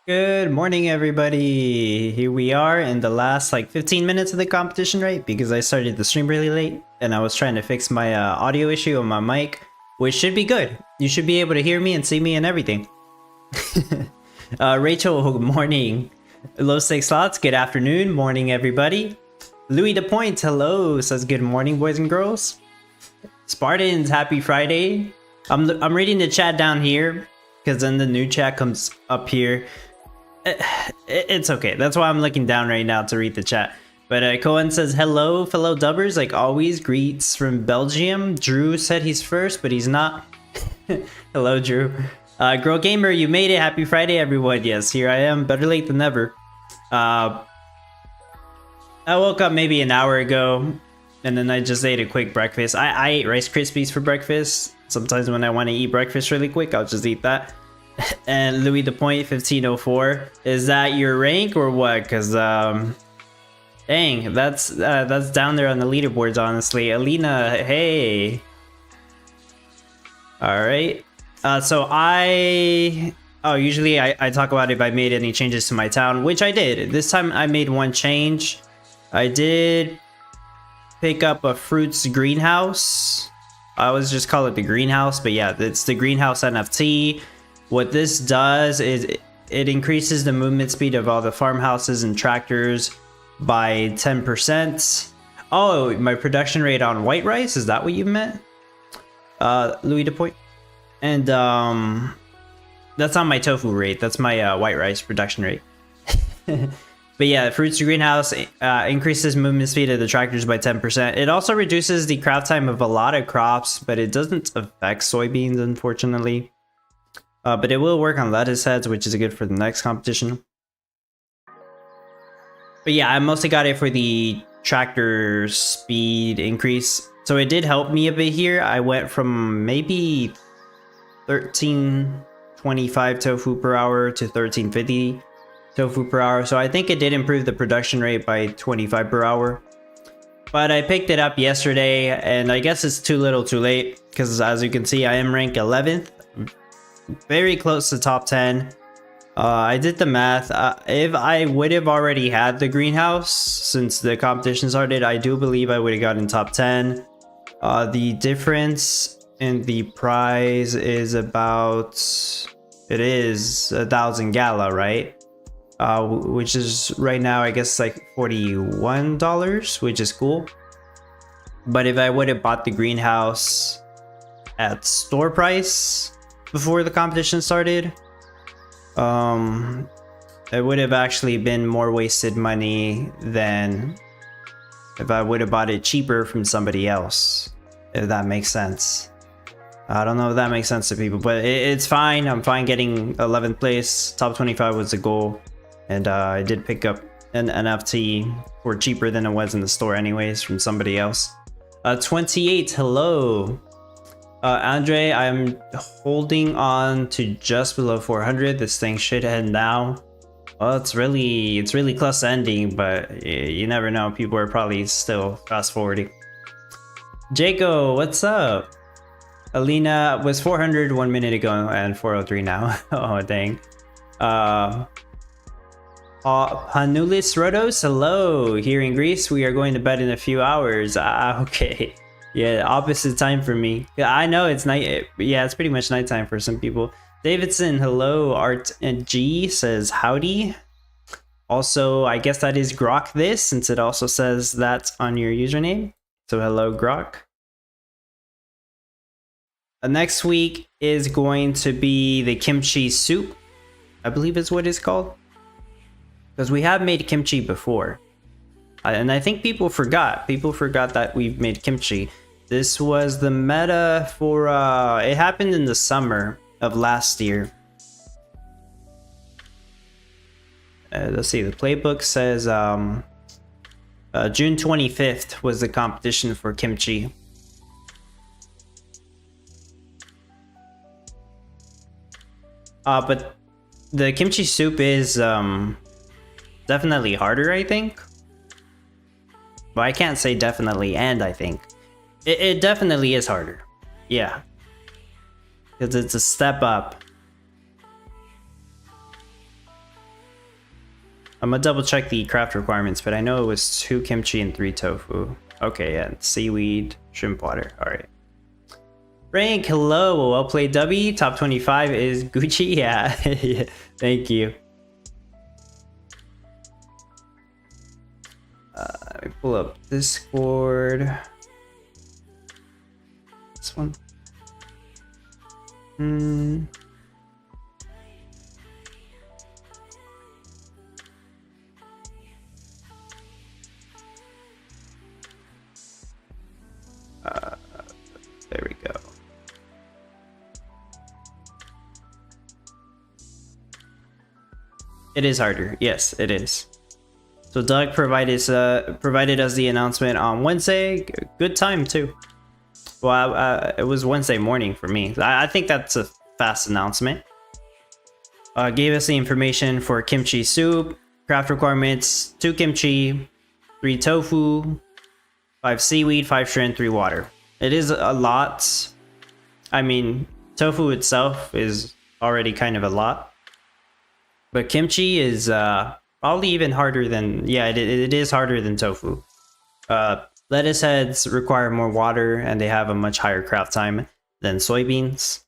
Good morning, everybody. Here we are in the last like 15 minutes of the competition, right? Because I started the stream really late and I was trying to fix my audio issue on my mic, which should be good. You should be able to hear me and see me and everything. Rachel, good morning. Low stakes slots, good afternoon, morning, everybody. Louis the Point, hello, says good morning, boys and girls. Spartans, happy Friday. I'm reading the chat down here because then the new chat comes up here. It's okay. That's why I'm looking down right now to read the chat. But Cohen says, hello, fellow dubbers. Like always, greets from Belgium. Drew said he's first, but he's not. Hello, Drew. Girl Gamer, you made it. Happy Friday, everyone. Yes, here I am. Better late than never. I woke up maybe an hour ago, and then I just ate a quick breakfast. I ate Rice Krispies for breakfast. Sometimes when I want to eat breakfast really quick, I'll just eat that. And Louis the Point 1504, is that your rank or what? Because dang, that's down there on the leaderboards, honestly. Alina, hey. All right. Usually I talk about if I made any changes to my town, which I did. This time I made one change. I did pick up a fruits greenhouse. I was just call it the greenhouse, but yeah, it's the greenhouse NFT. What this does is it increases the movement speed of all the farmhouses and tractors by 10%. Oh, my production rate on white rice, is that what you meant? Louis the Point. And that's on my tofu rate. That's my white rice production rate. But yeah, fruits greenhouse increases movement speed of the tractors by 10%. It also reduces the craft time of a lot of crops, but it doesn't affect soybeans, unfortunately. But it will work on lettuce heads, which is good for the next competition. But yeah, I mostly got it for the tractor speed increase. So it did help me a bit here. I went from maybe 1325 tofu per hour to 1350 tofu per hour. So I think it did improve the production rate by 25 per hour. But I picked it up yesterday, and I guess it's too little too late, because as you can see, I am ranked 11th. Very close to top 10. I did the math. If I would have already had the greenhouse since the competition started, I do believe I would have gotten top 10. The difference in the prize is about, it is 1,000 Gala, right? Which is right now, I guess, like $41, which is cool. But if I would have bought the greenhouse at store price before the competition started, it would have actually been more wasted money than if I would have bought it cheaper from somebody else, if that makes sense. I don't know if that makes sense to people, but it's fine. I'm fine getting 11th place. Top 25 was the goal, and I did pick up an NFT for cheaper than it was in the store anyways from somebody else. 28, hello. Andre, I'm holding on to just below 400. This thing should head down. Well, it's really close to ending, but you never know. People are probably still fast forwarding. Jaco, what's up? Alina was 400 1 minute ago and 403 now. Oh, dang. Panulis Rodos, hello. Here in Greece, we are going to bed in a few hours. Okay. Yeah, opposite time for me. Yeah, I know it's night. Yeah, it's pretty much nighttime for some people. Davidson, hello. Art and G says howdy. Also, I guess that is Grok this, since it also says that on your username. So hello, Grok. Next week is going to be the kimchi soup, I believe is what it's called. Because we have made kimchi before. And I think people forgot. People forgot that we've made kimchi. This was the meta for, it happened in the summer of last year. Let's see, the playbook says June 25th was the competition for kimchi. But the kimchi soup is definitely harder, I think. But I can't say definitely and I think. It definitely is harder. Yeah. Because it's a step up. I'm gonna double check the craft requirements, but I know it was 2 kimchi and 3 tofu. Okay, yeah, seaweed, shrimp water. All right. Frank, hello. Well played, W. Top 25 is Gucci. Yeah, thank you. Let me pull up Discord. This one. There we go. It is harder. Yes, it is. So Doug provided us the announcement on Wednesday. Good time too. Well, it was Wednesday morning for me. I think that's a fast announcement. Gave us the information for kimchi soup, craft requirements: 2 kimchi, 3 tofu, 5 seaweed, 5 shrimp, 3 water. It is a lot. I mean, tofu itself is already kind of a lot, but kimchi is probably even harder than, yeah, it is harder than tofu. Lettuce heads require more water and they have a much higher craft time than soybeans.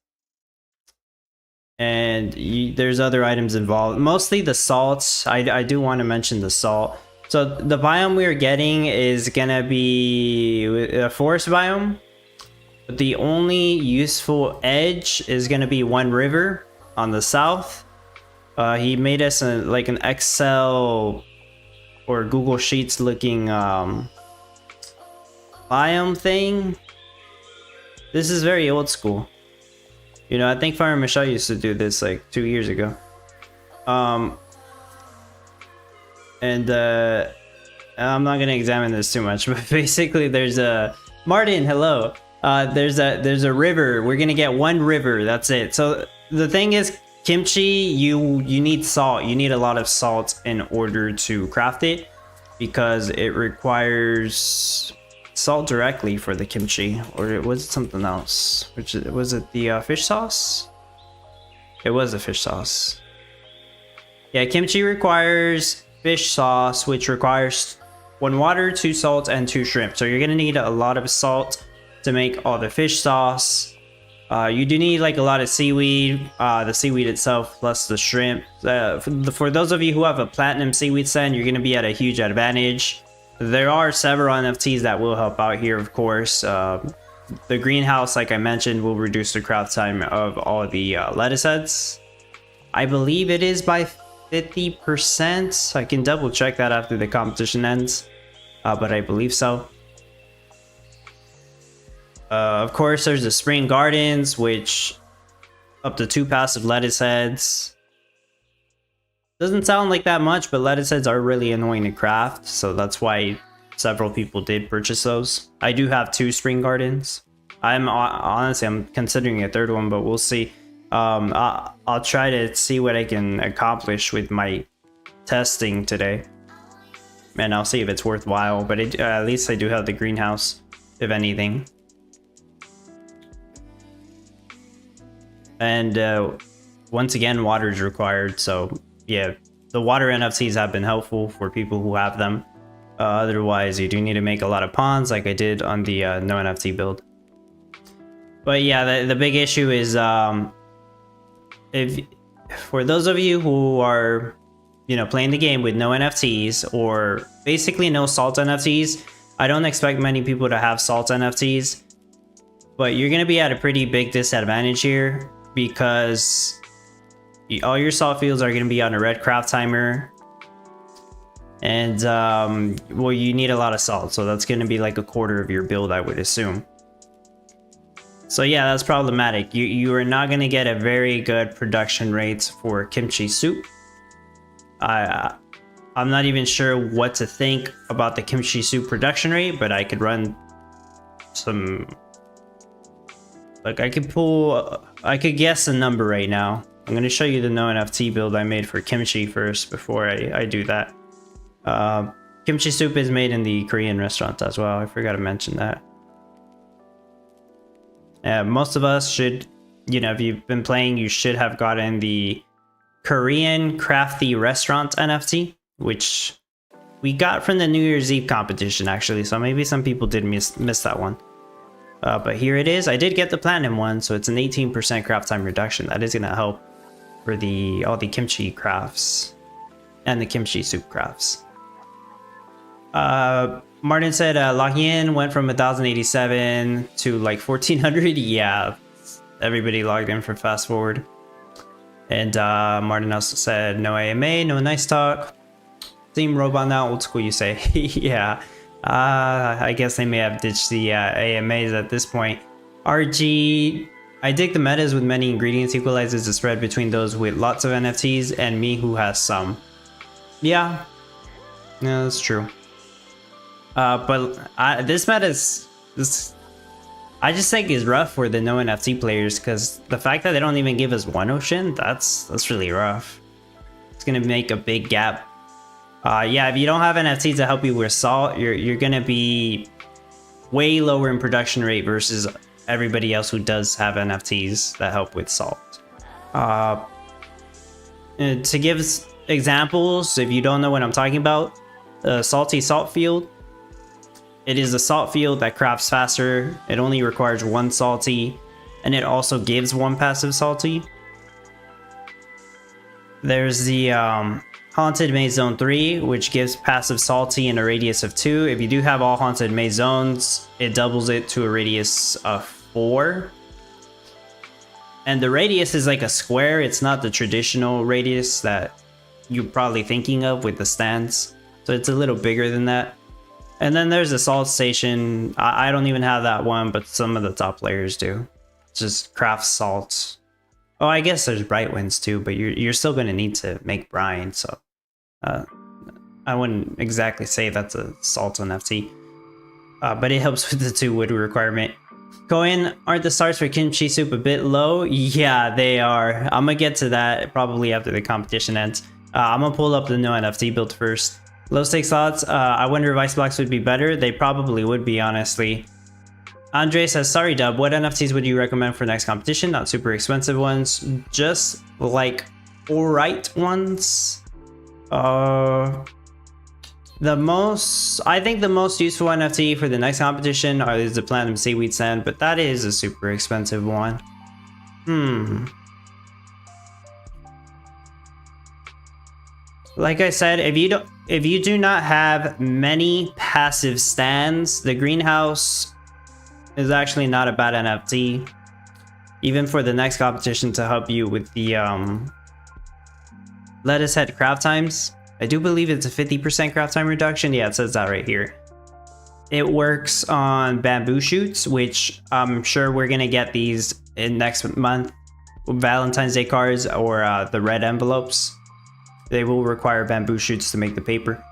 And there's other items involved, mostly the salts. I do want to mention the salt. So the biome we're getting is gonna be a forest biome. But the only useful edge is gonna be one river on the south. He made us like an Excel or Google Sheets looking biome thing. This is very old school. You know, I think Fire Michelle used to do this like 2 years ago. And I'm not gonna examine this too much, but basically there's a Martin, hello. There's a river. We're gonna get one river, that's it. So the thing is, kimchi, you need salt. You need a lot of salt in order to craft it, because it requires salt directly for the kimchi. Or it was something else. Which was it, the fish sauce? It was the fish sauce. Yeah, kimchi requires fish sauce, which requires 1 water, 2 salt, and 2 shrimp. So you're gonna need a lot of salt to make all the fish sauce. You do need like a lot of seaweed, the seaweed itself plus the shrimp. For those of you who have a platinum seaweed sand, you're gonna be at a huge advantage. There are several NFTs that will help out here, of course. The greenhouse, like I mentioned, will reduce the craft time of all the lettuce heads. I believe it is by 50%. I can double check that after the competition ends, but I believe so. Of course, there's the spring gardens, which up to 2 passive lettuce heads. Doesn't sound like that much, but lettuce heads are really annoying to craft, so that's why several people did purchase those. I do have 2 spring gardens. Honestly, I'm considering a 3rd one, but we'll see. I'll try to see what I can accomplish with my testing today, and I'll see if it's worthwhile. But at least I do have the greenhouse, if anything. And once again, water is required. So yeah, the water NFTs have been helpful for people who have them. Otherwise, you do need to make a lot of ponds, like I did on the no NFT build. But yeah, the big issue is if for those of you who are, you know, playing the game with no NFTs or basically no salt NFTs, I don't expect many people to have salt NFTs, but you're gonna be at a pretty big disadvantage here, because all your salt fields are going to be on a red craft timer, and well, you need a lot of salt, so that's going to be like a quarter of your build, I would assume. So yeah, that's problematic. You are not going to get a very good production rates for kimchi soup. I'm not even sure what to think about the kimchi soup production rate, but I could run some, like I could guess a number right now. I'm going to show you the no NFT build I made for kimchi first before I do that. Kimchi soup is made in the Korean restaurant as well. I forgot to mention that. Most of us should, you know, if you've been playing, you should have gotten the Korean Crafty Restaurant NFT, which we got from the New Year's Eve competition actually, so maybe some people did miss that one. But here it is. I did get the platinum one, so it's an 18% craft time reduction. That is gonna help for all the kimchi crafts and the kimchi soup crafts. Martin said login went from 1087 to like 1400. Yeah, everybody logged in for fast forward. And Martin also said no AMA, no nice talk. Team robot now, old school you say. Yeah, I guess they may have ditched the AMAs at this point. RG, I dig the metas with many ingredients equalizes the spread between those with lots of NFTs and me who has some. Yeah, that's true. But this meta I just think is rough for the no NFT players, because the fact that they don't even give us one ocean, that's really rough. It's gonna make a big gap. Yeah, if you don't have NFTs to help you with salt, you're gonna be way lower in production rate versus everybody else who does have NFTs that help with salt. To give examples, if you don't know what I'm talking about, salty salt field. It is a salt field that crafts faster. It only requires one salty, and it also gives one passive salty. There's the Haunted Maze Zone 3, which gives passive salty in a radius of 2. If you do have all Haunted Maze Zones, it doubles it to a radius of 4. And the radius is like a square. It's not the traditional radius that you're probably thinking of with the stands. So it's a little bigger than that. And then there's a salt station. I don't even have that one, but some of the top players do. Just craft salt. Oh, I guess there's bright winds too, but you're still going to need to make brine, so I wouldn't exactly say that's a salt NFT. But it helps with the 2 wood requirement. Cohen, aren't the stars for kimchi soup a bit low? Yeah, they are. I'm gonna get to that probably after the competition ends. I'm gonna pull up the no NFT build first. Low stakes slots, I wonder if ice blocks would be better. They probably would be, honestly. Andre says, sorry Dub, what NFTs would you recommend for next competition? Not super expensive ones, just like alright ones. I think the most useful NFT for the next competition is the Platinum Seaweed Sand, but that is a super expensive one. Like I said, if you do not have many passive stands, the greenhouse is actually not a bad NFT. Even for the next competition to help you with the lettuce head craft times. I do believe it's a 50% craft time reduction. Yeah, it says that right here. It works on bamboo shoots, which I'm sure we're gonna get these in next month. Valentine's Day cards or the red envelopes. They will require bamboo shoots to make the paper.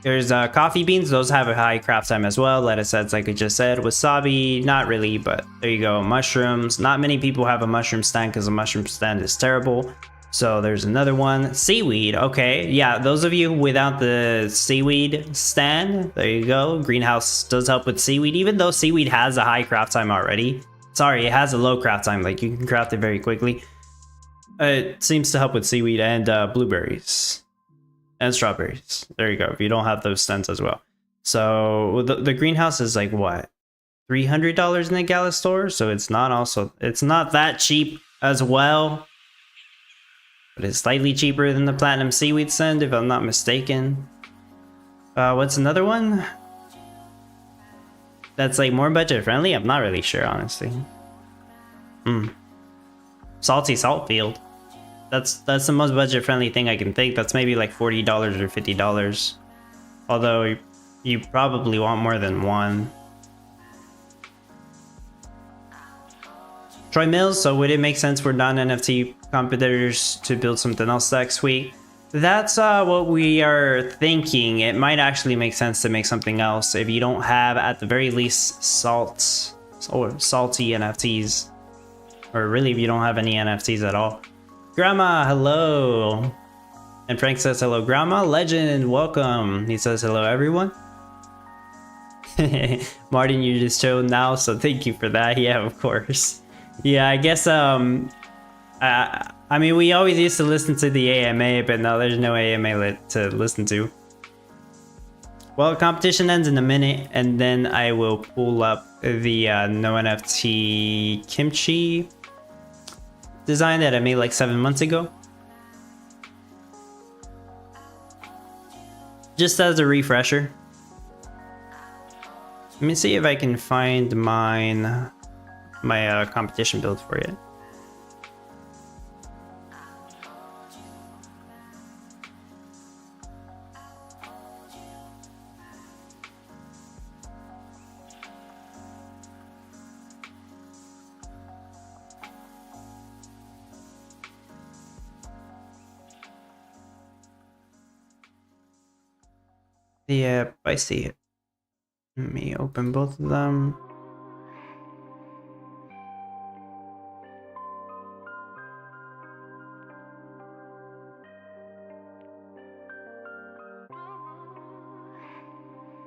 There's coffee beans. Those have a high craft time as well. Lettuce heads, like I just said. Wasabi, not really, but there you go. Mushrooms. Not many people have a mushroom stand because a mushroom stand is terrible. So there's another one. Seaweed. Okay, yeah, those of you without the seaweed stand, there you go. Greenhouse does help with seaweed, even though seaweed has a high craft time already. Sorry, it has a low craft time. Like, you can craft it very quickly. It seems to help with seaweed and blueberries and strawberries. There you go. If you don't have those stands as well. So the greenhouse is like what, $300 in the Gala store. So it's not that cheap as well, but it's slightly cheaper than the Platinum Seaweed Sand, if I'm not mistaken. What's another one that's like more budget friendly? I'm not really sure, honestly. Salty Salt Field. That's the most budget friendly thing I can think. That's maybe like $40 or $50. Although you probably want more than one. Troy Mills, so would it make sense for non-NFT competitors to build something else next week? That's what we are thinking. It might actually make sense to make something else if you don't have, at the very least, salty NFTs. Or really, if you don't have any NFTs at all. Grandma, hello. And Frank says hello, Grandma. Legend, welcome. He says hello, everyone. Martin, you just showed now, so thank you for that. Yeah, of course. Yeah, I guess I mean, we always used to listen to the AMA, but now there's no AMA to listen to. Well, competition ends in a minute, and then I will pull up the No NFT Kimchi design that I made like 7 months ago. Just as a refresher. Let me see if I can find my competition build for it. Yeah, I see it. Let me open both of them.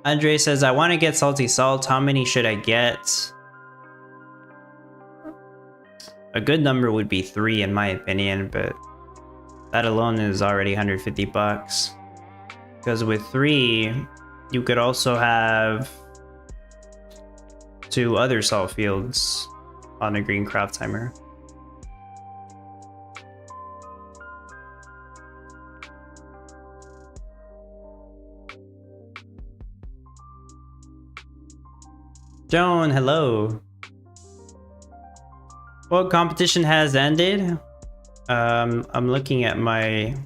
Andre says, I want to get salty salt. How many should I get? A good number would be 3 in my opinion, but that alone is already 150 bucks. Because with 3, you could also have 2 other salt fields on a green craft timer. Joan, hello. Well, competition has ended. I'm looking at my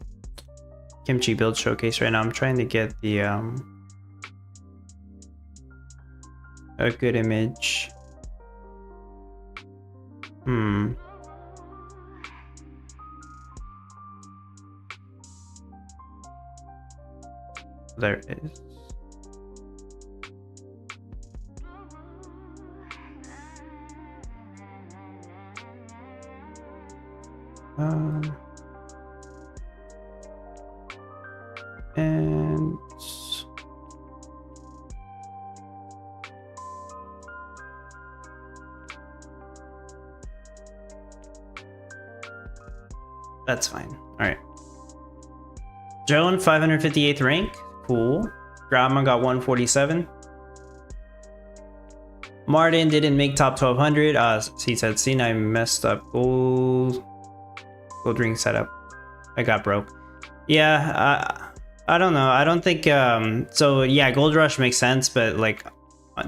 Kimchi build showcase right now. I'm trying to get the a good image. There it is. And that's fine. All right. Joan, 558th rank. Cool. Grandma got 147. Martin didn't make top 1200. He said, "Seen I messed up gold ring setup. I got broke." Yeah, I don't know. I don't think so. Yeah, gold rush makes sense, but like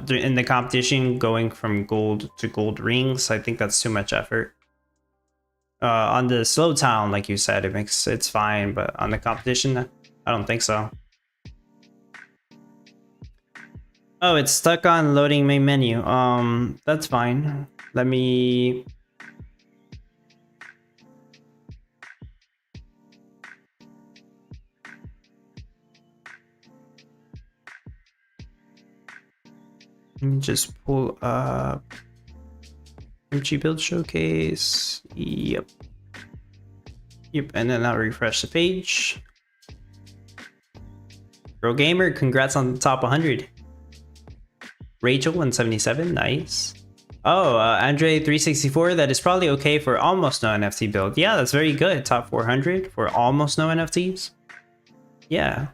in the competition, going from gold to gold rings, I think that's too much effort. On the slow town, like you said, it's fine, but on the competition, I don't think so. Oh, it's stuck on loading main menu. That's fine. Let me just pull up Kimchi build showcase. Yep, and then I'll refresh the page. Pro Gamer, congrats on the top 100. Rachel 177, nice. Oh, Andre 364, that is probably okay for almost no NFT build. Yeah, that's very good. Top 400 for almost no NFTs. Yeah.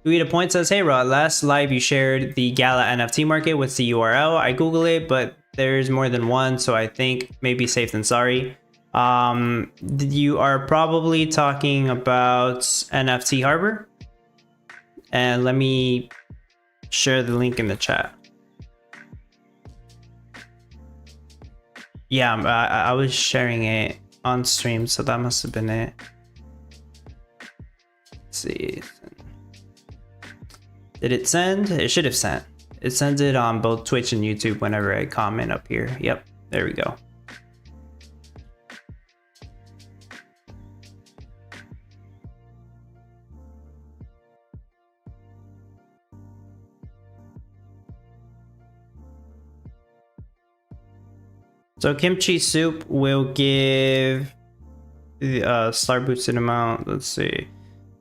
Louis Point says, hey Rod, last live you shared the Gala NFT market. What's the URL? I Google it, but there's more than one, so I think maybe safe than sorry. You are probably talking about NFT Harbor. And let me share the link in the chat. Yeah, I was sharing it on stream, so that must have been it. Let's see. Did it send? It should have sent. It sends it on both Twitch and YouTube whenever I comment up here. Yep, there we go. So Kimchi Soup will give the star boosted amount. Let's see.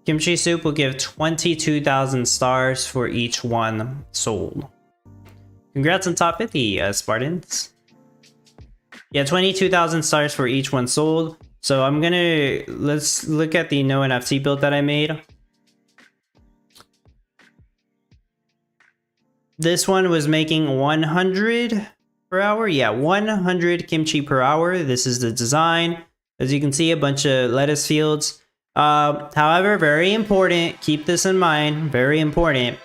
Kimchi Soup will give 22,000 stars for each one sold. Congrats on top 50, Spartans. Yeah, 22,000 stars for each one sold. So let's look at the no NFT build that I made. This one was making 100 per hour. Yeah, 100 kimchi per hour. This is the design. As you can see, a bunch of lettuce fields. However, very important, keep this in mind, very important,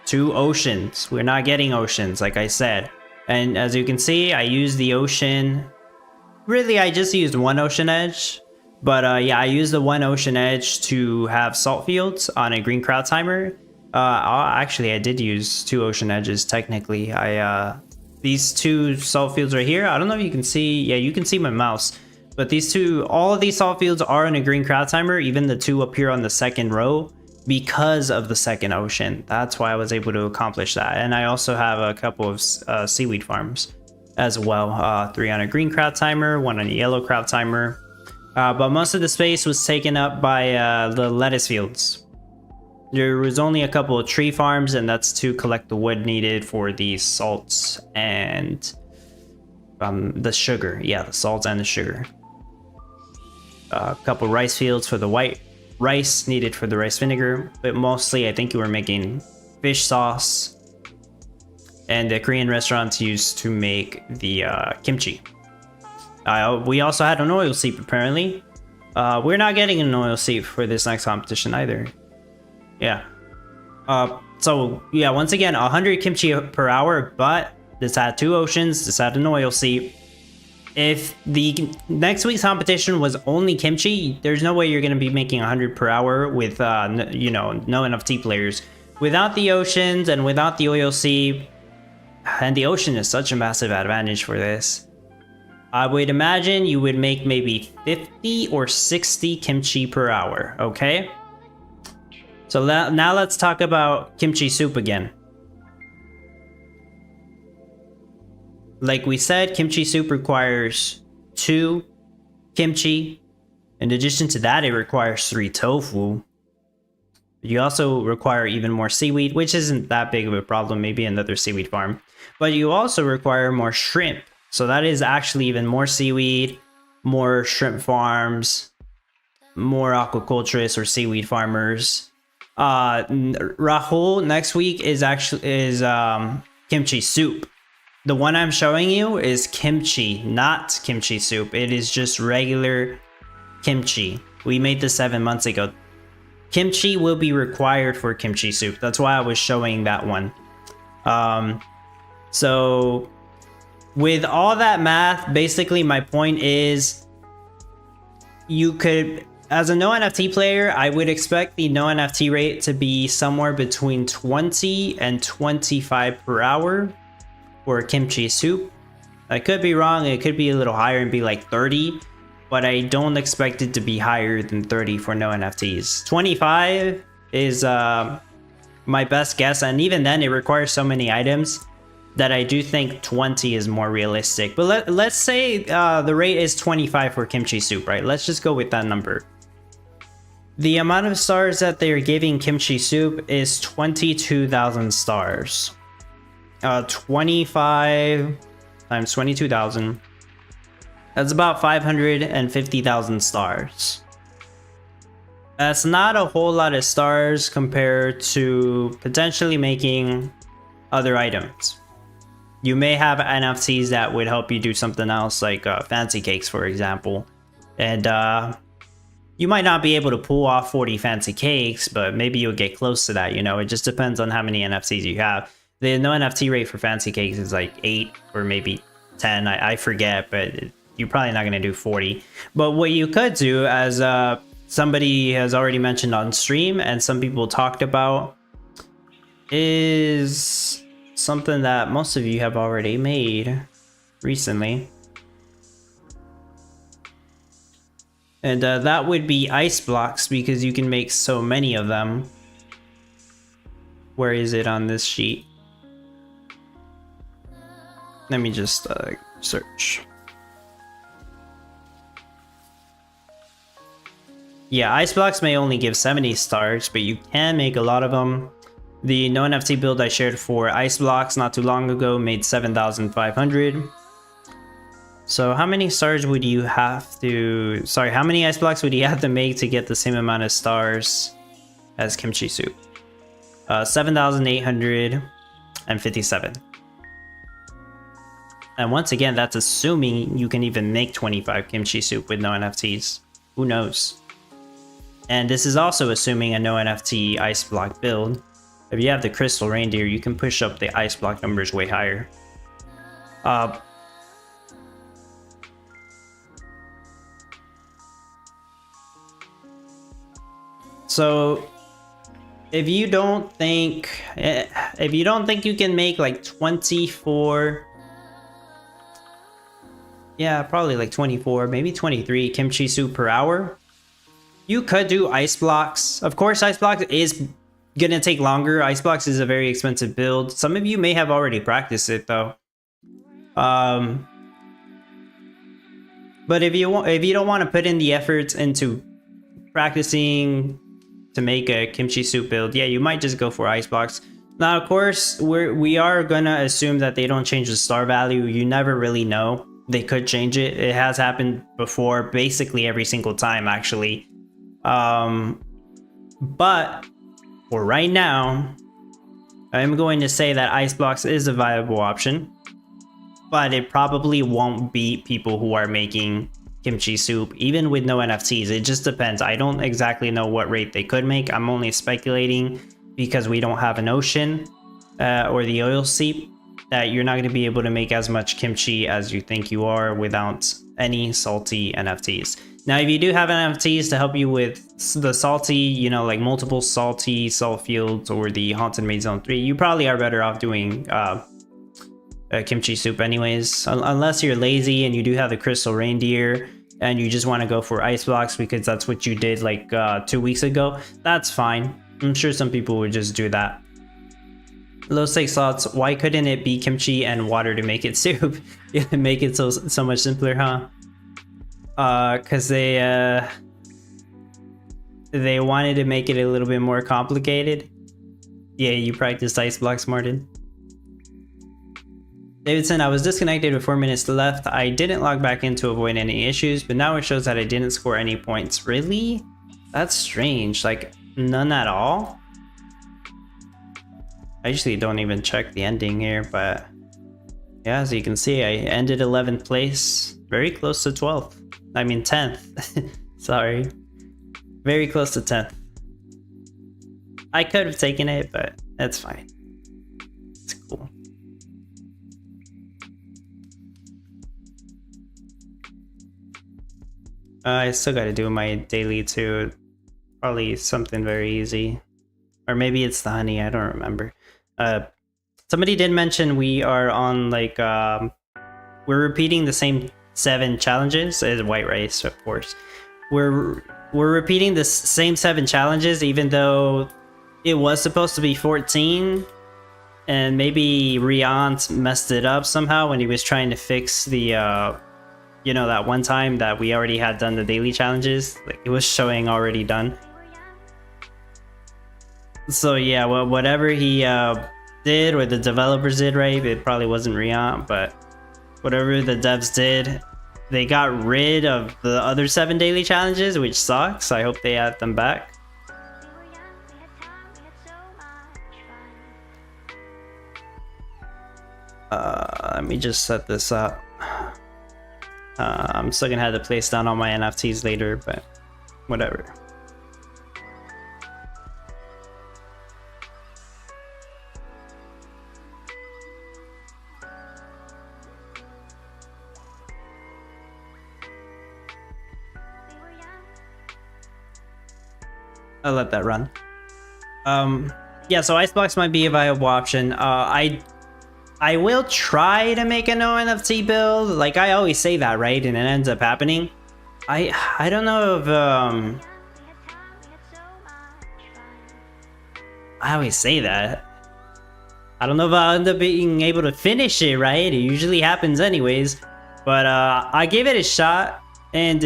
2 oceans. We're not getting oceans, like I said. And as you can see, I used the ocean. Really, I just used 1 ocean edge. But yeah, I used the 1 ocean edge to have salt fields on a green crowd timer. Actually, I did use 2 ocean edges, technically. These 2 salt fields right here, I don't know if you can see. Yeah, you can see my mouse. But these 2, all of these salt fields are in a green crowd timer, even the 2 up here on the 2nd row, because of the 2nd ocean. That's why I was able to accomplish that. And I also have a couple of seaweed farms as well. 3 on a green crowd timer, 1 on a yellow crowd timer. But most of the space was taken up by the lettuce fields. There was only a couple of tree farms, and that's to collect the wood needed for the salts and the sugar. Yeah, the salt and the sugar. A couple rice fields for the white rice needed for the rice vinegar, but mostly I think you were making fish sauce, and the Korean restaurants used to make the kimchi. We also had an oil seep apparently. We're not getting an oil seep for this next competition either. Yeah. So yeah, once again, 100 kimchi per hour, but this had 2 oceans, this had an oil seep. If the next week's competition was only kimchi, there's no way you're going to be making 100 per hour with, you know, no NFT players. Without the oceans and without the oil seep, and the ocean is such a massive advantage for this, I would imagine you would make maybe 50 or 60 kimchi per hour, okay? So now let's talk about kimchi soup again. Like we said, kimchi soup requires 2 kimchi. In addition to that, it requires 3 tofu. You also require even more seaweed, which isn't that big of a problem, maybe another seaweed farm. But you also require more shrimp. So that is actually even more seaweed, more shrimp farms, more aquaculturists or seaweed farmers. Rahul next week is kimchi soup. The one I'm showing you is kimchi, not kimchi soup. It is just regular kimchi. We made this 7 months ago. Kimchi will be required for kimchi soup. That's why I was showing that one. So with all that math, basically my point is you could, as a no NFT player, I would expect the no NFT rate to be somewhere between 20 and 25 per hour for kimchi soup. I could be wrong, it could be a little higher and be like 30, but I don't expect it to be higher than 30 for no NFTs. 25 is my best guess, and even then it requires so many items that I do think 20 is more realistic. But let's say the rate is 25 for kimchi soup, right? Let's just go with that number. The amount of stars that they're giving kimchi soup is 22,000 stars. 25 times 22,000. That's about 550,000 stars. That's not a whole lot of stars compared to potentially making other items. You may have NFTs that would help you do something else, like fancy cakes, for example. And you might not be able to pull off 40 fancy cakes, but maybe you'll get close to that, you know? It just depends on how many NFTs you have. The no NFT rate for fancy cakes is like 8 or maybe 10, I forget, but you're probably not going to do 40. But what you could do, as somebody has already mentioned on stream and some people talked about, is something that most of you have already made recently. And that would be ice blocks, because you can make so many of them. Where is it on this sheet? Let me just search. Yeah, ice blocks may only give 70 stars, but you can make a lot of them. The no NFT build I shared for ice blocks not too long ago made 7,500. So how many stars would you have to... Sorry, how many ice blocks would you have to make to get the same amount of stars as kimchi soup? 7,857. And once again, that's assuming you can even make 25 kimchi soup with no NFTs. Who knows? And this is also assuming a no NFT ice block build. If you have the crystal reindeer, you can push up the ice block numbers way higher. So if you don't think you can make like 24, yeah, probably like 24, maybe 23 kimchi soup per hour, you could do ice blocks. Of course, ice blocks is gonna take longer. Ice blocks is a very expensive build. Some of you may have already practiced it though. But if you don't want to put in the efforts into practicing to make a kimchi soup build, yeah, you might just go for ice blocks. Now, of course, we are gonna assume that they don't change the star value. You never really know. They could change it. It has happened before, basically every single time, actually. But for right now, I'm going to say that ice blocks is a viable option, but it probably won't beat people who are making kimchi soup, even with no NFTs. It just depends. I don't exactly know what rate they could make. I'm only speculating because we don't have an ocean or the oil seep, that you're not going to be able to make as much kimchi as you think you are without any salty NFTs. Now, if you do have NFTs to help you with the salty, you know, like multiple salty salt fields or the Haunted Maze Zone 3, you probably are better off doing kimchi soup anyways, unless you're lazy and you do have the crystal reindeer and you just want to go for ice blocks because that's what you did like 2 weeks ago. That's fine. I'm sure some people would just do that. Low stake slots, why couldn't it be kimchi and water to make it soup? Yeah, make it so much simpler, huh? Because they wanted to make it a little bit more complicated. Yeah, you practiced ice blocks, Martin. Davidson, I was disconnected with 4 minutes left. I didn't log back in to avoid any issues, but now it shows that I didn't score any points. Really? That's strange. Like, none at all? I usually don't even check the ending here, but yeah, as you can see, I ended 11th place. Very close to 12th. I mean 10th. Sorry. Very close to 10th. I could have taken it, but that's fine. It's cool. I still gotta do my daily too. Probably something very easy. Or maybe it's the honey, I don't remember. Somebody did mention we are on like, we're repeating the same 7 challenges as white rice, of course. We're repeating the same 7 challenges, even though it was supposed to be 14. And maybe Riant messed it up somehow when he was trying to fix the, you know, that one time that we already had done the daily challenges. Like, it was showing already done. So yeah, well, whatever he did, or the developers did, right? It probably wasn't Riant, but whatever the devs did, they got rid of the other 7 daily challenges, which sucks. I hope they add them back. Let me just set this up. I'm still gonna have to place down all my NFTs later, but whatever. I'll let that run. Yeah, so Icebox might be a viable option. I will try to make a no NFT build. Like, I always say that, right? And it ends up happening. I don't know if I always say that. I don't know if I'll end up being able to finish it, right? It usually happens anyways. But I gave it a shot, and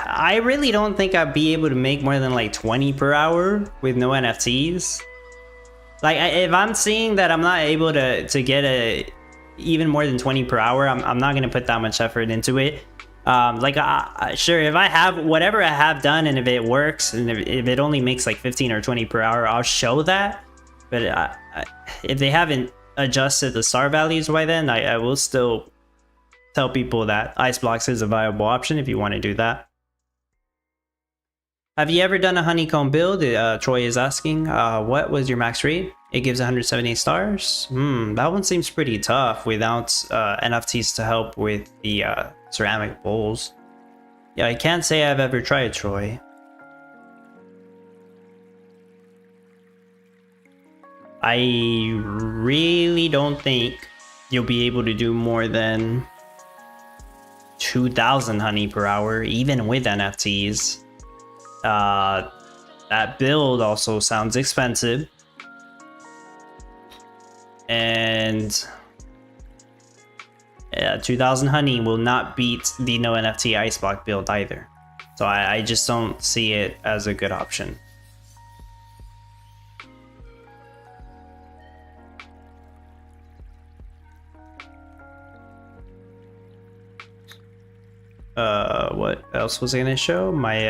I really don't think I'd be able to make more than like 20 per hour with no NFTs. Like, if I'm seeing that I'm not able to get even more than 20 per hour, I'm not gonna put that much effort into it. Like sure, if I have whatever I have done and if it works and if it only makes like 15 or 20 per hour, I'll show that. But if they haven't adjusted the star values by then, I will still tell people that ice blocks is a viable option if you want to do that. Have you ever done a honeycomb build? Troy is asking. What was your max rate? It gives 178 stars. That one seems pretty tough without NFTs to help with the ceramic bowls. Yeah, I can't say I've ever tried, Troy. I really don't think you'll be able to do more than 2,000 honey per hour, even with NFTs. That build also sounds expensive. And yeah, 2,000 honey will not beat the no NFT ice block build either. So I just don't see it as a good option. What else was I gonna show? My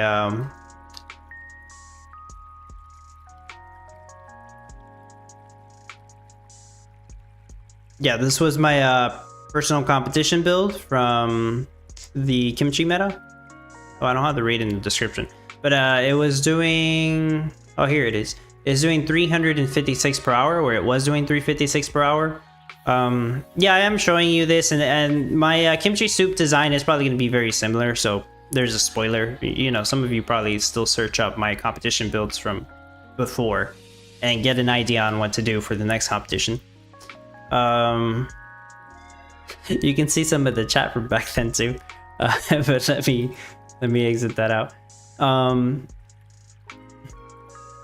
yeah, this was my personal competition build from the Kimchi meta. Oh, I don't have the rate in the description, but it was doing, oh, here it is. It's doing 356 per hour, or it was doing 356 per hour. Yeah, I am showing you this, and my kimchi soup design is probably going to be very similar, so there's a spoiler. You know, some of you probably still search up my competition builds from before and get an idea on what to do for the next competition. You can see some of the chat from back then too, but let me exit that out.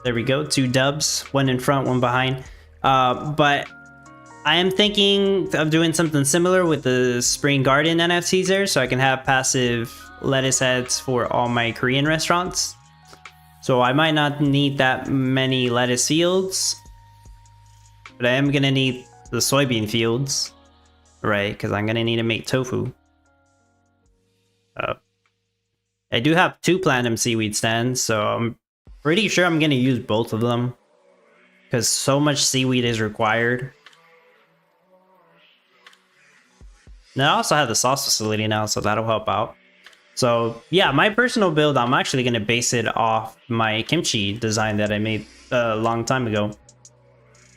There we go, 2 dubs, 1 in front, 1 behind. But I am thinking of doing something similar with the Spring Garden NFTs there, so I can have passive lettuce heads for all my Korean restaurants. So I might not need that many lettuce fields, but I am gonna need the soybean fields, right? Because I'm gonna need to make tofu. I do have 2 platinum seaweed stands, so I'm pretty sure I'm gonna use both of them because so much seaweed is required. Now I also have the sauce facility now, so that'll help out. So yeah, my personal build, I'm actually gonna base it off my kimchi design that I made a long time ago.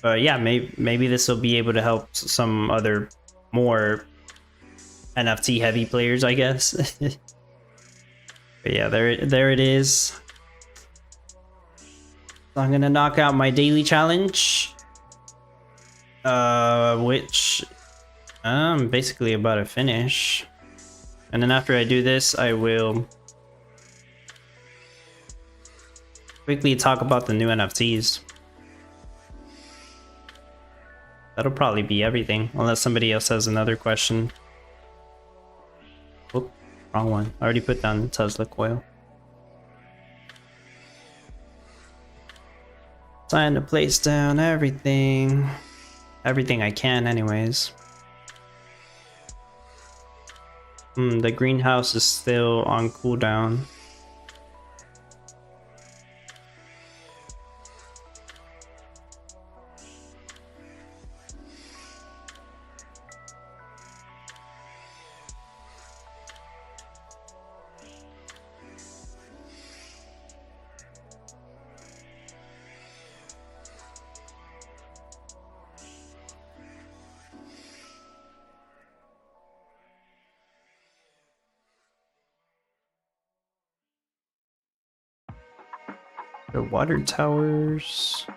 But yeah, maybe this will be able to help some other more NFT heavy players, I guess. But yeah, there it is. So I'm gonna knock out my daily challenge, which I'm basically about to finish. And then after I do this, I will quickly talk about the new NFTs. That'll probably be everything, unless somebody else has another question. Oop, wrong one. I already put down Tesla coil. Time to place down everything. Everything I can anyways. The greenhouse is still on cooldown. The water towers.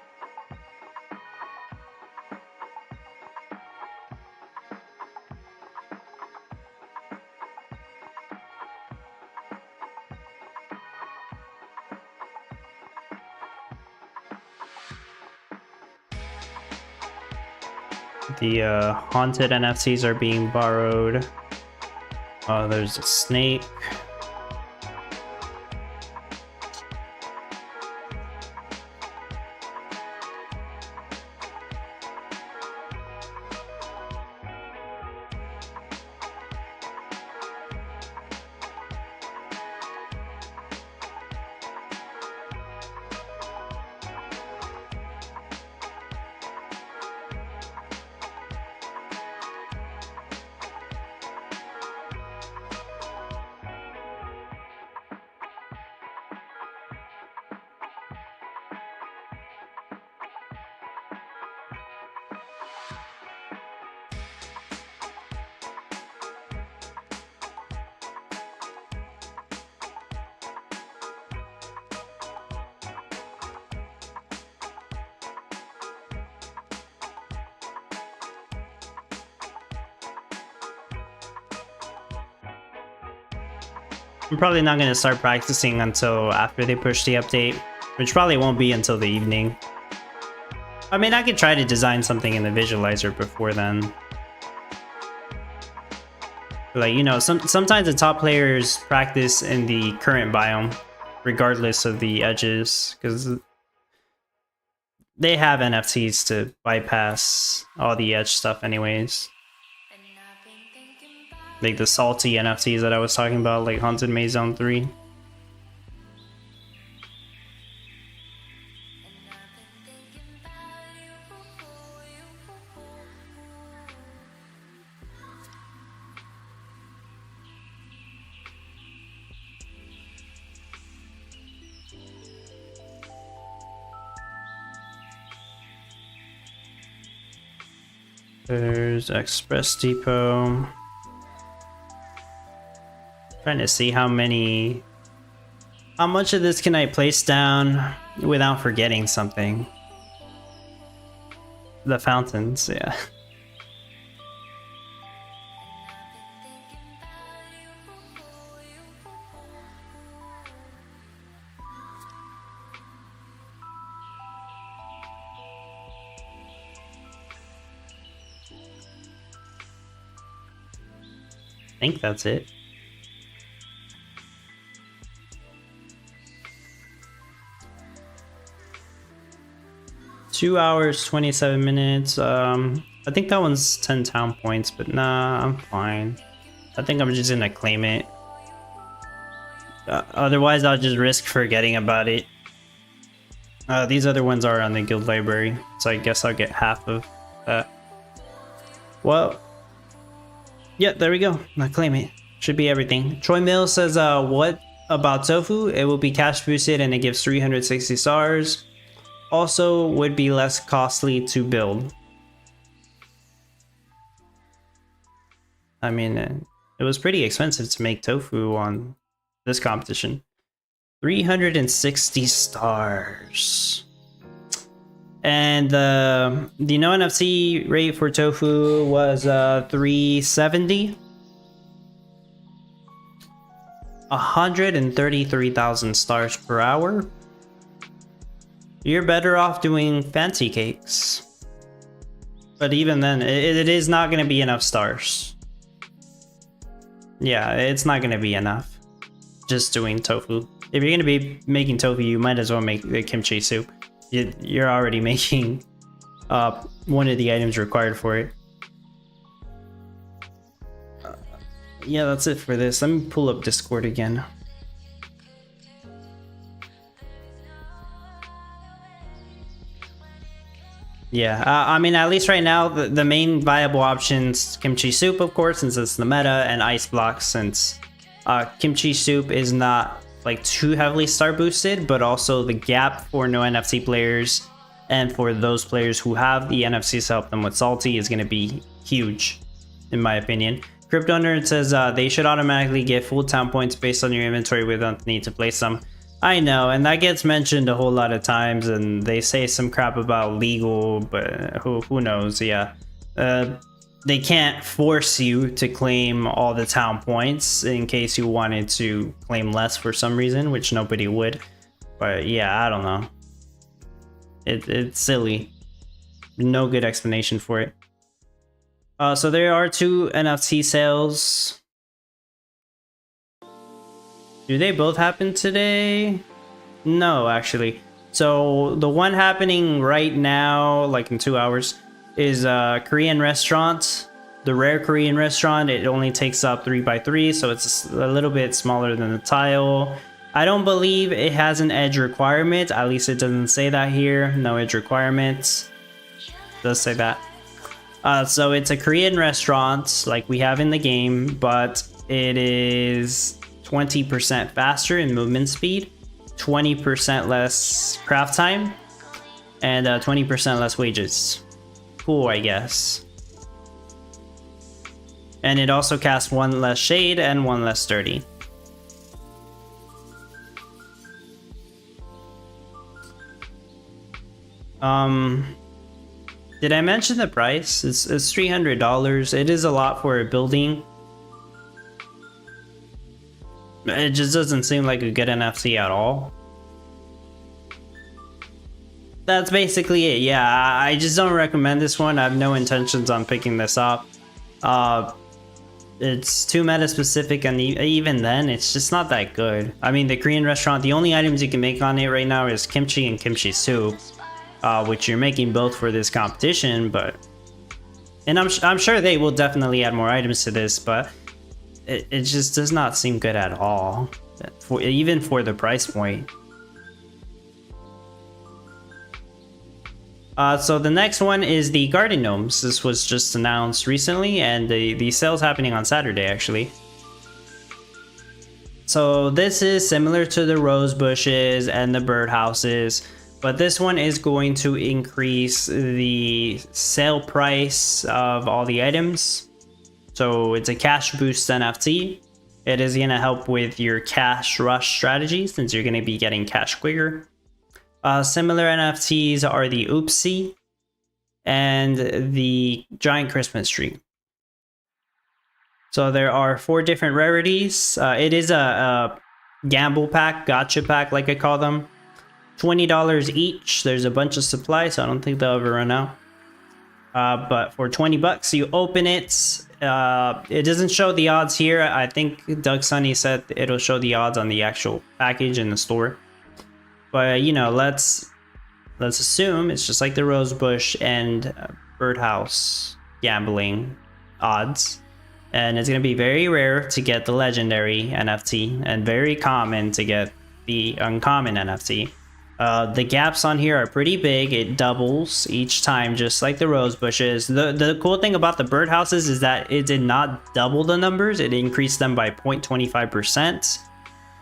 The haunted NFTs are being borrowed. Oh, there's a snake. I'm probably not going to start practicing until after they push the update, which probably won't be until the evening. I mean, I could try to design something in the visualizer before then. Like, you know, sometimes the top players practice in the current biome, regardless of the edges, because they have NFTs to bypass all the edge stuff anyways. Like the salty NFTs that I was talking about, like Haunted Maze Zone 3. There's Express Depot. Trying to see how much of this can I place down without forgetting something. The fountains, yeah. I think that's it. Two hours, 27 minutes. I think that one's 10 town points, but nah, I'm fine. I think I'm just gonna claim it. Otherwise, I'll just risk forgetting about it. These other ones are on the guild library, so I guess I'll get half of that. Well, yeah, there we go. I claim it. Should be everything. Troy Mills says, what about Tofu? It will be cash boosted and it gives 360 stars. Also, would be less costly to build. I mean, it was pretty expensive to make Tofu on this competition. 360 stars. And the no NFC rate for Tofu was 370. 133,000 stars per hour. You're better off doing fancy cakes. But even then, it is not going to be enough stars. Yeah, it's not going to be enough. Just doing tofu. If you're going to be making tofu, you might as well make the kimchi soup. You're already making one of the items required for it. Yeah, that's it for this. Let me pull up Discord again. Yeah, I mean, at least right now, the main viable options, kimchi soup, of course, since it's the meta, and ice blocks, since kimchi soup is not like too heavily star boosted, but also the gap for no NFC players and for those players who have the NFCs to help them with salty is going to be huge, in my opinion. Crypto Nerd says they should automatically get full town points based on your inventory without the need to place them. I know, and that gets mentioned a whole lot of times, and they say some crap about legal, but who knows? Yeah, they can't force you to claim all the town points in case you wanted to claim less for some reason, which nobody would. But yeah, I don't know. It's silly. No good explanation for it. So there are 2 NFT sales. Do they both happen today? No, actually. So the one happening right now, like in 2 hours, is a Korean restaurant. The rare Korean restaurant, it only takes up 3x3, so it's a little bit smaller than the tile. I don't believe it has an edge requirement. At least it doesn't say that here. No edge requirements. It does say that. So it's a Korean restaurant like we have in the game, but it is 20% faster in movement speed, 20% less craft time, and 20% less wages. Cool, I guess. And it also casts 1 less shade and 1 less sturdy. Did I mention the price? It's $300. It is a lot for a building. It just doesn't seem like a good NFT at all. That's basically it. Yeah, I just don't recommend this one. I have no intentions on picking this up. It's too meta specific, and even then, it's just not that good. I mean, the Korean restaurant, the only items you can make on it right now is kimchi and kimchi soup, which you're making both for this competition. And I'm sure they will definitely add more items to this, but it just does not seem good at all, even for the price point. So the next one is the Garden Gnomes. This was just announced recently, and the sale's happening on Saturday, actually. So this is similar to the rose bushes and the birdhouses, but this one is going to increase the sale price of all the items. So it's a cash boost NFT. It is going to help with your cash rush strategy, since you're going to be getting cash quicker. Similar NFTs are the Oopsie and the Giant Christmas Tree. So there are 4 different rarities. It is a gamble pack, gotcha pack, like I call them. $20 each. There's a bunch of supply, so I don't think they'll ever run out. But for 20 bucks, you open it. It doesn't show the odds here. I think Doug Sunny said it'll show the odds on the actual package in the store. But you know, let's assume it's just like the rosebush and birdhouse gambling odds, and it's gonna be very rare to get the legendary NFT and very common to get the uncommon NFT. The gaps on here are pretty big. It doubles each time, just like the rose bushes. The cool thing about the birdhouses is that it did not double the numbers. It increased them by 0.25%.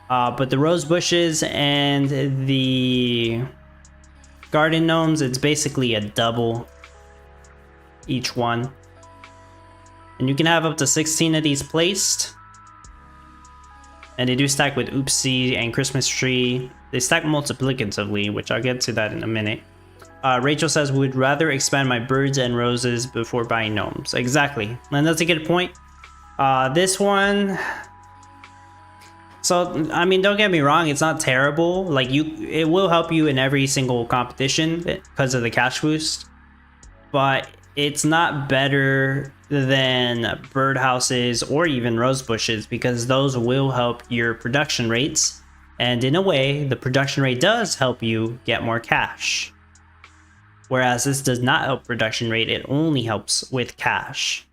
But the rose bushes and the garden gnomes, it's basically a double each one. And you can have up to 16 of these placed. And they do stack with Oopsie and Christmas Tree. They stack multiplicatively, which I'll get to that in a minute. Rachel says, would rather expand my birds and roses before buying gnomes. Exactly. And that's a good point. This one... So, I mean, don't get me wrong, it's not terrible. Like, it will help you in every single competition because of the cash boost. But it's not better than birdhouses or even rose bushes, because those will help your production rates. And in a way, the production rate does help you get more cash. Whereas this does not help production rate, it only helps with cash.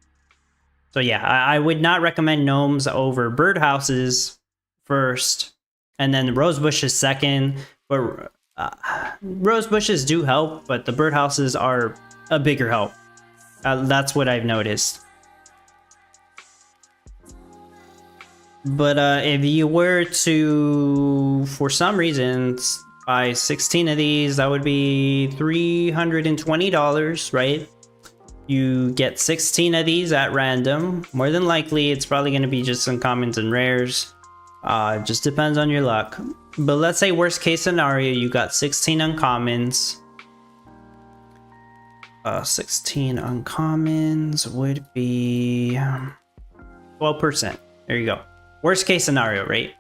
So yeah, I would not recommend gnomes over birdhouses first, and then the rose bushes second. But rose bushes do help, but the birdhouses are a bigger help. That's what I've noticed. But if you were to, for some reasons, buy 16 of these, that would be $320, right? You get 16 of these at random. More than likely, it's probably going to be just some commons and rares. Just depends on your luck. But let's say worst case scenario, you got 16 uncommons. 16 uncommons would be 12%. There you go. Worst case scenario, right?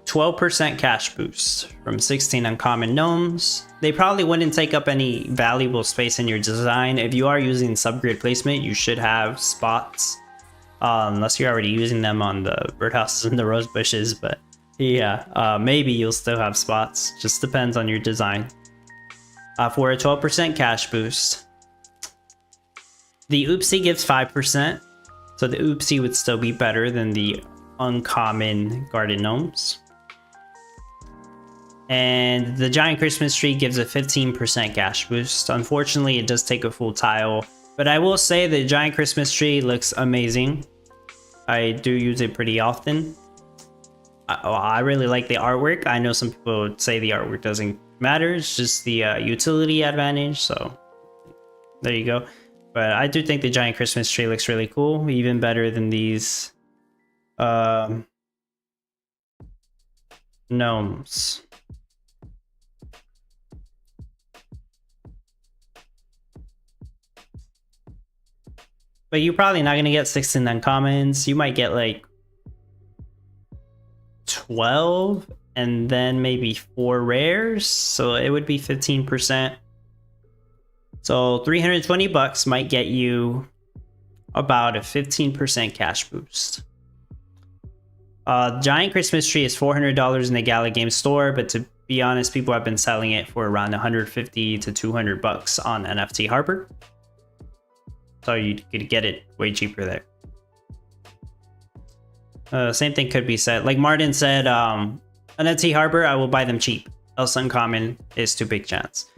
12% cash boost from 16 uncommon gnomes. They probably wouldn't take up any valuable space in your design. If you are using subgrid placement, you should have spots. Unless you're already using them on the birdhouses and the rose bushes, but yeah, maybe you'll still have spots. Just depends on your design. For a 12% cash boost, the Oopsie gives 5%, so the Oopsie would still be better than the uncommon garden gnomes. And the Giant Christmas Tree gives a 15% cash boost. Unfortunately, it does take a full tile. But I will say the Giant Christmas Tree looks amazing. I do use it pretty often. I really like the artwork. I know some people would say the artwork doesn't matter. It's just the utility advantage. So there you go. But I do think the Giant Christmas Tree looks really cool. Even better than these gnomes. But you're probably not going to get 16 uncommons. You might get like 12 and then maybe 4 rares, so it would be 15%. So 320 bucks might get you about a 15% cash boost. Giant Christmas tree is $400 in the Gala game store, but to be honest, people have been selling it for around 150 to 200 bucks on NFT Harbor. So you could get it way cheaper there. Same thing could be said. Like Martin said, NFT Harbor, I will buy them cheap. Else uncommon is too big chance.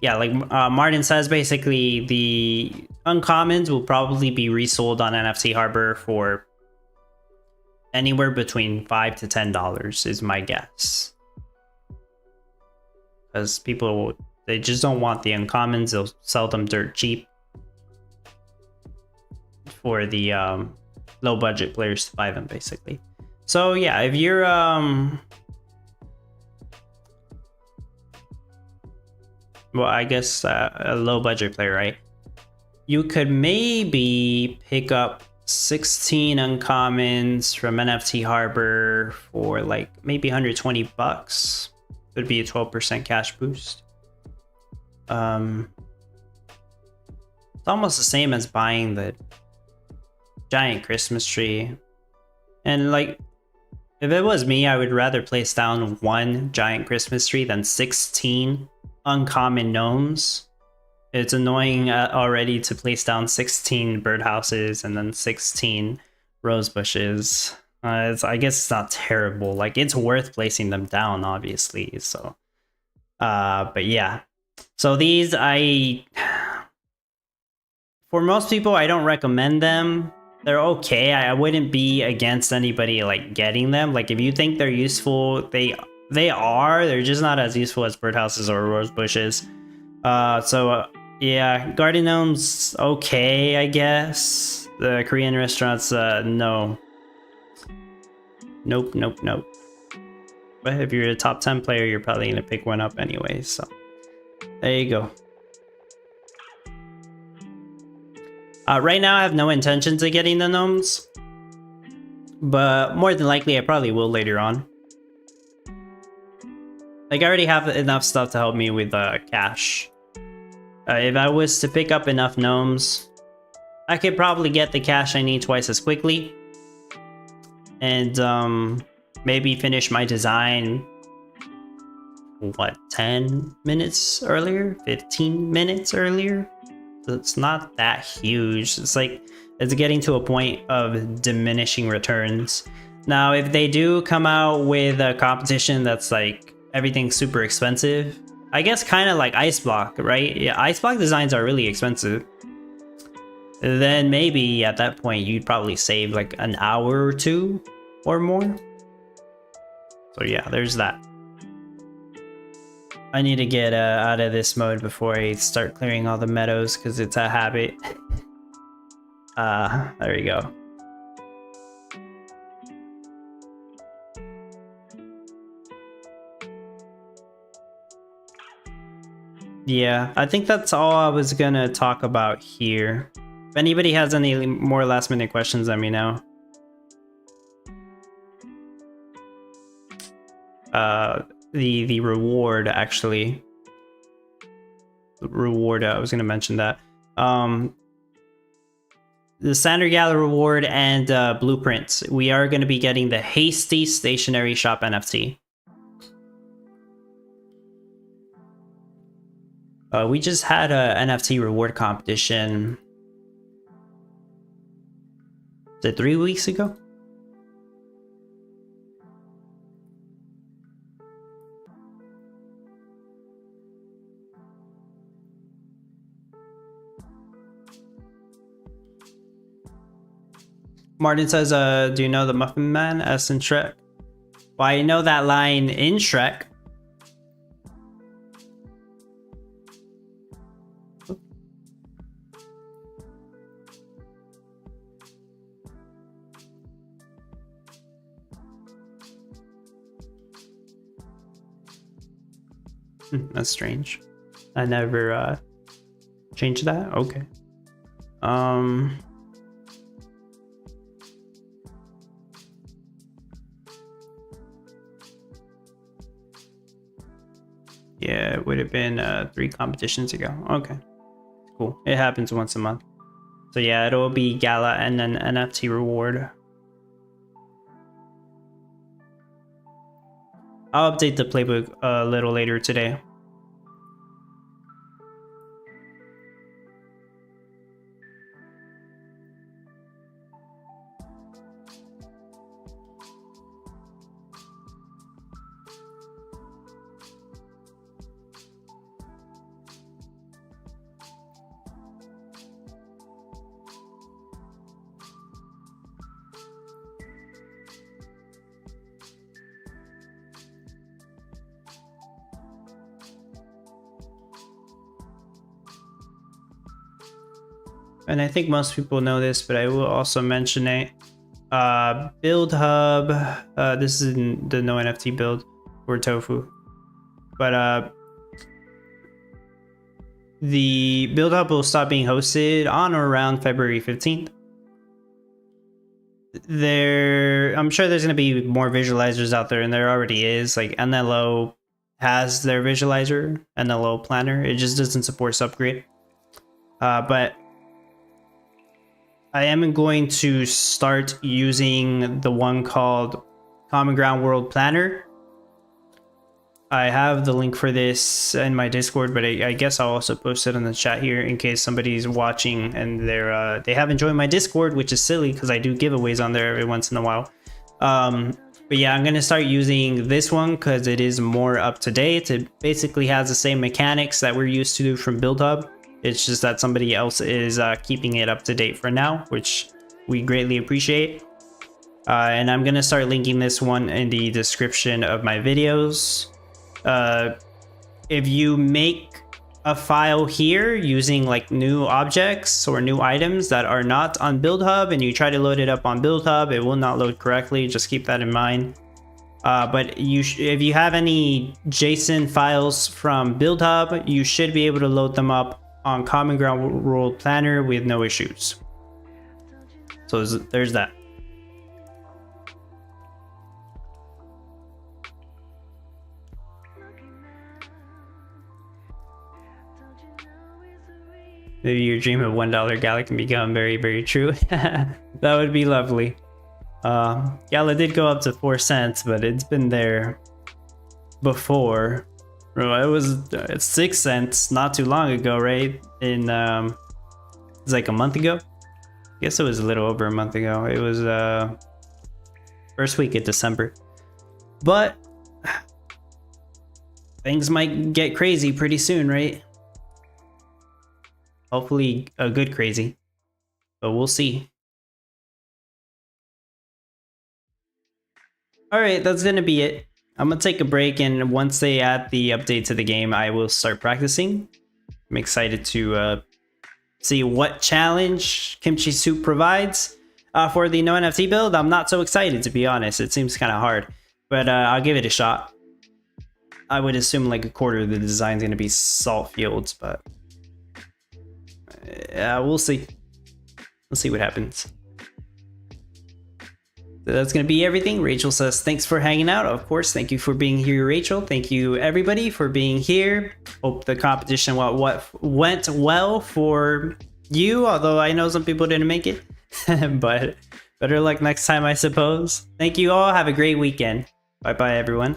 Yeah, like Martin says, basically the uncommons will probably be resold on NFT Harbor for anywhere between $5 to $10 is my guess. Because people, they just don't want the uncommons. They'll sell them dirt cheap for the low budget players to buy them, basically. So yeah, if you're well, I guess a low budget player, right? You could maybe pick up 16 uncommons from NFT Harbor for like maybe 120 bucks. It would be a 12% cash boost. It's almost the same as buying the giant Christmas tree. And like, if it was me, I would rather place down one giant Christmas tree than 16 uncommon gnomes. It's annoying already to place down 16 birdhouses and then 16 rose bushes. I guess it's not terrible. Like, it's worth placing them down, obviously. So, but yeah. So these, for most people, I don't recommend them. They're okay. I wouldn't be against anybody like getting them. Like, if you think they're useful, they are. They're just not as useful as birdhouses or rose bushes. Yeah, garden gnomes, okay, I guess. The Korean restaurants, no. Nope. But if you're a top 10 player, you're probably gonna pick one up anyway, so there you go. Right now I have no intentions of getting the gnomes, but more than likely I probably will later on. Like, I already have enough stuff to help me with cash. If I was to pick up enough gnomes, I could probably get the cash I need twice as quickly. And maybe finish my design, what, 10 minutes earlier? 15 minutes earlier? It's not that huge. It's like, it's getting to a point of diminishing returns. Now, if they do come out with a competition that's like everything's super expensive, I guess kind of like Ice Block, right? Yeah, Ice Block designs are really expensive. Then maybe at that point you'd probably save like an hour or two or more. So yeah, there's that. I need to get out of this mode before I start clearing all the meadows because it's a habit. There we go. Yeah, I think that's all I was gonna talk about here. If anybody has any more last minute questions, let me know. The reward, actually. The reward, I was gonna mention that. The standard Gala reward and blueprints. We are gonna be getting the Hasty Stationery Shop NFT. We just had a NFT reward competition. Was it 3 weeks ago? Martin says, do you know the Muffin Man as in Shrek? Well, I know that line in Shrek. That's strange. I never changed that. Okay. Yeah, it would have been 3 competitions ago. Okay, cool. It happens once a month. So yeah, it'll be Gala and then NFT reward. I'll update the playbook a little later today. And I think most people know this, but I will also mention it. Build Hub. This is in the no NFT build for Tofu. But the Build Hub will stop being hosted on or around February 15th. I'm sure there's going to be more visualizers out there, and there already is. Like NLO has their visualizer, NLO Planner. It just doesn't support Subgrid. But I am going to start using the one called Common Ground World Planner. I have the link for this in my Discord, but I guess I'll also post it in the chat here in case somebody's watching and they haven't joined my Discord, which is silly because I do giveaways on there every once in a while. But yeah, I'm going to start using this one because it is more up to date. It basically has the same mechanics that we're used to from Build Hub. It's just that somebody else is keeping it up to date for now, which we greatly appreciate. And I'm going to start linking this one in the description of my videos. If you make a file here using like new objects or new items that are not on Build Hub and you try to load it up on Build Hub, it will not load correctly. Just keep that in mind. But if you have any JSON files from Build Hub, you should be able to load them up on Common Ground World Planner with no issues. So there's that. Maybe your dream of $1 Gala can become very, very true. That would be lovely. Gala did go up to 4 cents, but it's been there before. It's 6 cents not too long ago, right? It's like a month ago. I guess it was a little over a month ago. It was first week of December. But things might get crazy pretty soon, right? Hopefully a good crazy, but we'll see. All right, that's gonna be it. I'm gonna take a break, and once they add the update to the game, I will start practicing. I'm excited to see what challenge Kimchi Soup provides for the no NFT build. I'm not so excited, to be honest. It seems kind of hard, but I'll give it a shot. I would assume like a quarter of the design is gonna be salt fields, but we'll see. We'll see what happens. So that's going to be everything. Rachel says, thanks for hanging out. Of course, thank you for being here, Rachel. Thank you, everybody, for being here. Hope the competition went well for you, although I know some people didn't make it. But better luck next time, I suppose. Thank you all. Have a great weekend. Bye-bye, everyone.